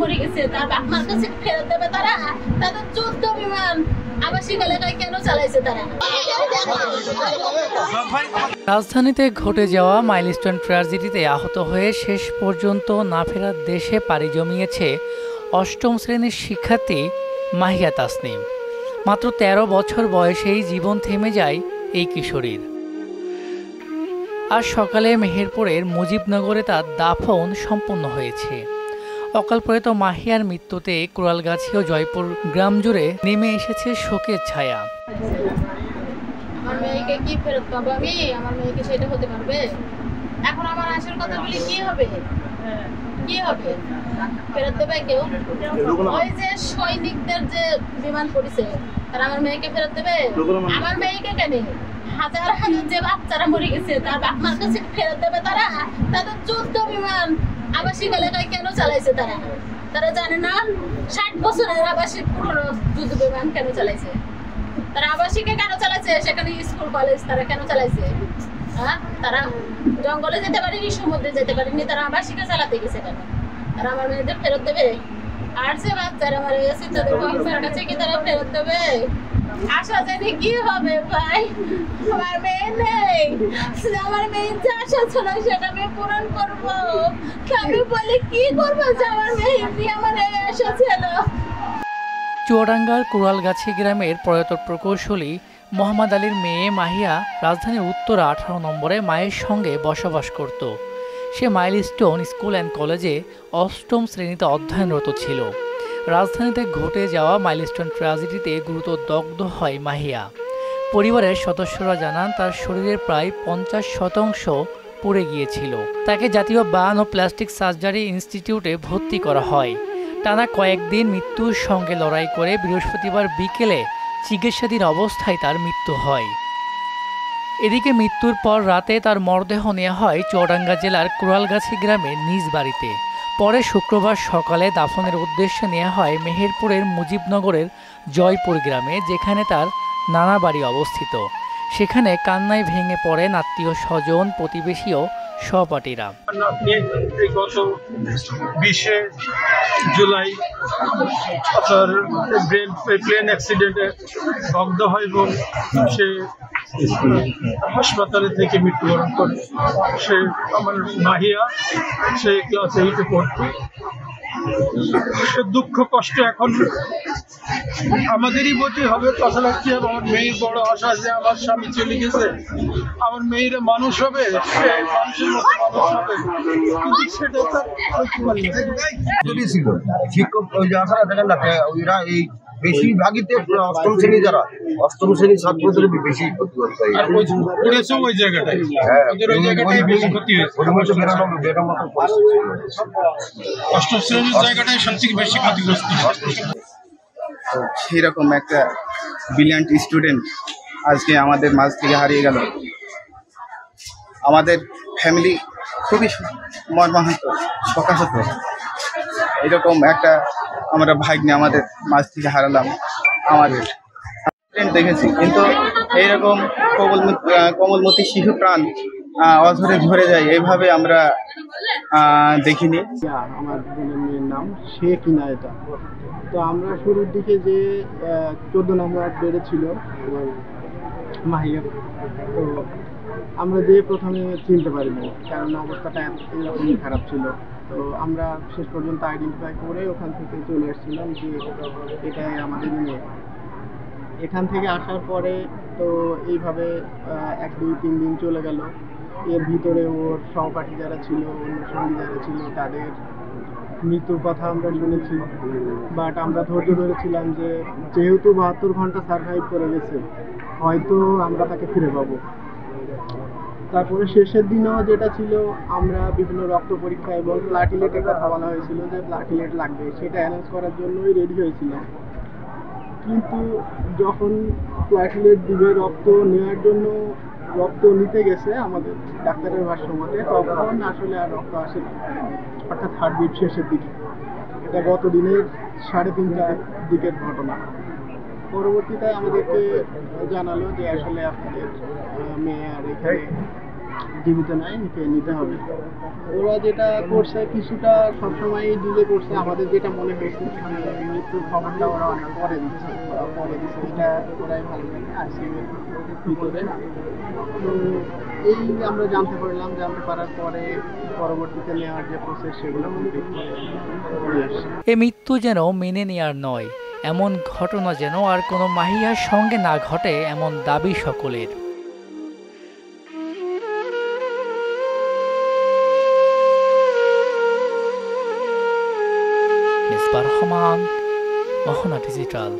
মরে গেছে, তার বাপ মার কাছে ফেরত দেবে তারা? তাদের যুদ্ধ বিমান আবাসিক এলাকায় কেন চালাইছে তারা? রাজধানীতে ঘটে যাওয়া মাইলস্টোন ট্র্যাজেডিতে আহত হয়ে শেষ পর্যন্ত না ফেরার দেশে পাড়ি জমিয়েছে অষ্টম শ্রেণীর শিক্ষার্থী মাহিয়া তাসনিম। মাত্র ১৩ বছর বয়সেই জীবন থেমে যায় এই কিশোরীর। আজ সকালে মেহেরপুরের মুজিবনগরে তার দাফন সম্পন্ন হয়েছে। অকালপ্রয়াত মাহিয়ার মৃত্যুতে কোরালগাছি ও জয়পুর গ্রাম জুড়ে নেমে এসেছে শোকের ছায়া। আমার মেয়েকে কি ফেরত পাবো আমি? আমার মেয়েকে সেটা হতে পারবে? এখন আমার আসার কথা বলি কি হবে? কি হবে? ফেরত দেবে কেউ? ওই যে সৈনিকদের যে বিমান পড়েছে তারা আমার মেয়েকে ফেরত দেবে? আমার মেয়েকে কেন? হাজার হাজার যে বাচ্চারা মরে গেছে তার বাপ মার কাছে ফেরত দেবে তারা? তাদের যুদ্ধ বিমান আবাসিক এলাকায় কেন চালাইছে তারা? তারা জানে না ৬০ বছরের আবাসিক পুরনো যুদ্ধ বিমান কেন চালাইছে? তারা আবাসিকে কেন চালাইছে? সেখানে স্কুল কলেজ তারা কেন চালাইছে? হ্যাঁ, তারা জঙ্গলে যেতে পারেনি, সমুদ্রে যেতে পারেনি, তারা আবাসিকে চালাতে গেছে কেন? তারা আমার মেয়েদের ফেরত দেবে? আর যে বাচ্চারা মারা গেছে তাদের বাচ্চার কাছে কি তারা ফেরত দেবে? আশা জানি কি হবে ভাই? আমার মেয়ে নেই, আমার মেয়ের যে আশা ছিল সেটা আমি পূরণ করবো। আমি বলি কি করবো যে আমার মেয়ে আমার এই আশা ছিল। চুয়াডাঙ্গার কোরালগাছি গ্রামের প্রয়াত প্রকৌশলী মোহাম্মদ আলীর মেয়ে মাহিয়া রাজধানীর উত্তর ১৮ নম্বরে মায়ের সঙ্গে বসবাস করত। সে মাইলস্টোন স্কুল অ্যান্ড কলেজে অষ্টম শ্রেণীতে অধ্যয়নরত ছিল। রাজধানীতে ঘটে যাওয়া মাইলস্টোন ট্র্যাজেডিতে গুরুতর দগ্ধ হয় মাহিয়া। পরিবারের সদস্যরা জানান তার শরীরের প্রায় ৫০% পুড়ে গিয়েছিল। তাকে জাতীয় বার্ন ও প্লাস্টিক সার্জারি ইনস্টিটিউটে ভর্তি করা হয়। টানা কয়েকদিন মৃত্যুর সঙ্গে লড়াই করে বৃহস্পতিবার বিকেলে চিকিৎসাধীন অবস্থায় তার মৃত্যু হয়। এদিকে মৃত্যুর পর রাতে তার মরদেহ নেওয়া হয় চুয়াডাঙ্গা জেলার কোরালগাছি গ্রামের নিজ বাড়িতে। পরে শুক্রবার সকালে দাফনের উদ্দেশ্যে নেওয়া হয় মেহেরপুরের মুজিবনগরের জয়পুর গ্রামে, যেখানে তার নানা বাড়ি অবস্থিত। সেখানে কান্নায় ভেঙে পড়েন আত্মীয় স্বজন, প্রতিবেশী ও সহপাঠীরা। গত 20শে জুলাই আপনার প্লেন অ্যাক্সিডেন্টে দগ্ধ হয় এবং সে হাসপাতালে থেকে মৃত্যুবরণ করে। সে আমার মাহিয়া, সে ক্লাস 8-এ পড়তো। সে দুঃখ কষ্ট এখন আমাদেরই বলতে হবে। তাছাড়া কি আমার মেয়ের বড় আশা যে আমার স্বামী চলে গেছে, আমার মেয়েরা মানুষ হবে, সে মানুষের মতো মানুষ হবে, কিন্তু সেটা যদি ছিল শিক্ষক ওই যে আসারা দেখেন না ওইরা এই বেশিরভাগইতে অষ্টম শ্রেণী যারা অষ্টম শ্রেণীর ছাত্রদের বেশি ক্ষতিগ্রস্ত হয়। ওই জায়গাটায় ওই জায়গাটাই বেশি ক্ষতি হয়েছে। অষ্টম শ্রেণীর জায়গাটাই সবথেকে বেশি ক্ষতিগ্রস্ত। সেরকম একটা ব্রিলিয়ান্ট স্টুডেন্ট আজকে আমাদের মাঝ থেকে হারিয়ে গেল। আমাদের ফ্যামিলি খুবই মর্মাহত, শোকাহত। এরকম একটা আমরা ভাগ্নে আমাদের মাঝ থেকে হারালাম। আমাদের দেখেছি, কিন্তু এইরকম কোমলমতি শিশু প্রাণ অঝরে ঝরে যায় এইভাবে আমরা দেখিনি। আমার বোনের মেয়ের নাম শেখ ইনায়েতা। তো আমরা শুরুর দিকে যে 14 নম্বর বেড়েছিল আমার মাহিয়া, তো আমরা যে প্রথমে চিনতে পারিনি, কারণ অবস্থাটা এরকমই খারাপ ছিল। তো আমরা শেষ পর্যন্ত আইডেন্টিফাই করে ওখান থেকে চলে এসেছিলাম যে এটাই আমাদের মেয়ে। এখান থেকে আসার পরে তো এইভাবে 1, 2, 3 দিন চলে গেল। এর ভিতরে ওর সহপাঠী যারা ছিল, অন্য সঙ্গী যারা ছিল, তাদের মৃত্যুর কথা আমরা শুনেছি। বাট আমরা ধৈর্য ধরেছিলাম যে যেহেতু 72 ঘন্টা সার্ভাইভ করে গেছে, হয়তো আমরা তাকে ফিরে পাবো। তারপরে শেষের দিনও যেটা ছিল, আমরা বিভিন্ন রক্ত পরীক্ষা এবং প্লাটিলেটের কথা বলা হয়েছিল যে প্লাটিলেট লাগবে, সেটা অ্যানাউন্স করার জন্যই রেডি হয়েছিলাম। কিন্তু যখন প্লাটিলেট দিবে, রক্ত নেওয়ার জন্য রক্ত নিতে গেছে আমাদের ডাক্তারের ভাষ্য মতে, তখন আসলে আর রক্ত আসেনি, অর্থাৎ হার্টবিট শেষের দিকে। এটা গত দিনের 3:30টার দিকের ঘটনা। পরবর্তীতে আমাদেরকে জানালো যে আসলে আপনাদের মেয়ে আর এখানে জীবিত নাই, একে নিতে হবে। ওরা যেটা করছে কিছুটা সবসময় ডিলে করছে, আমাদের যেটা মনে হয়েছে মৃত্যুর খবরটা ওরা অনেক পরে দিচ্ছে, এটা ওরাই ভালো জানে আইসিইউ এর ভিতরে। তো এই আমরা জানতে পারার পরে পরবর্তীতে নেওয়ার যে প্রসেস সেগুলো করে আসছে। এ মৃত্যু যেন মেনে নেওয়ার নয়, এমন ঘটনা যেন আর কোনো মাহিয়ার সঙ্গে না ঘটে, এমন দাবি সকলের। মিসবাহ রহমান, মোহনা ডিজিটাল।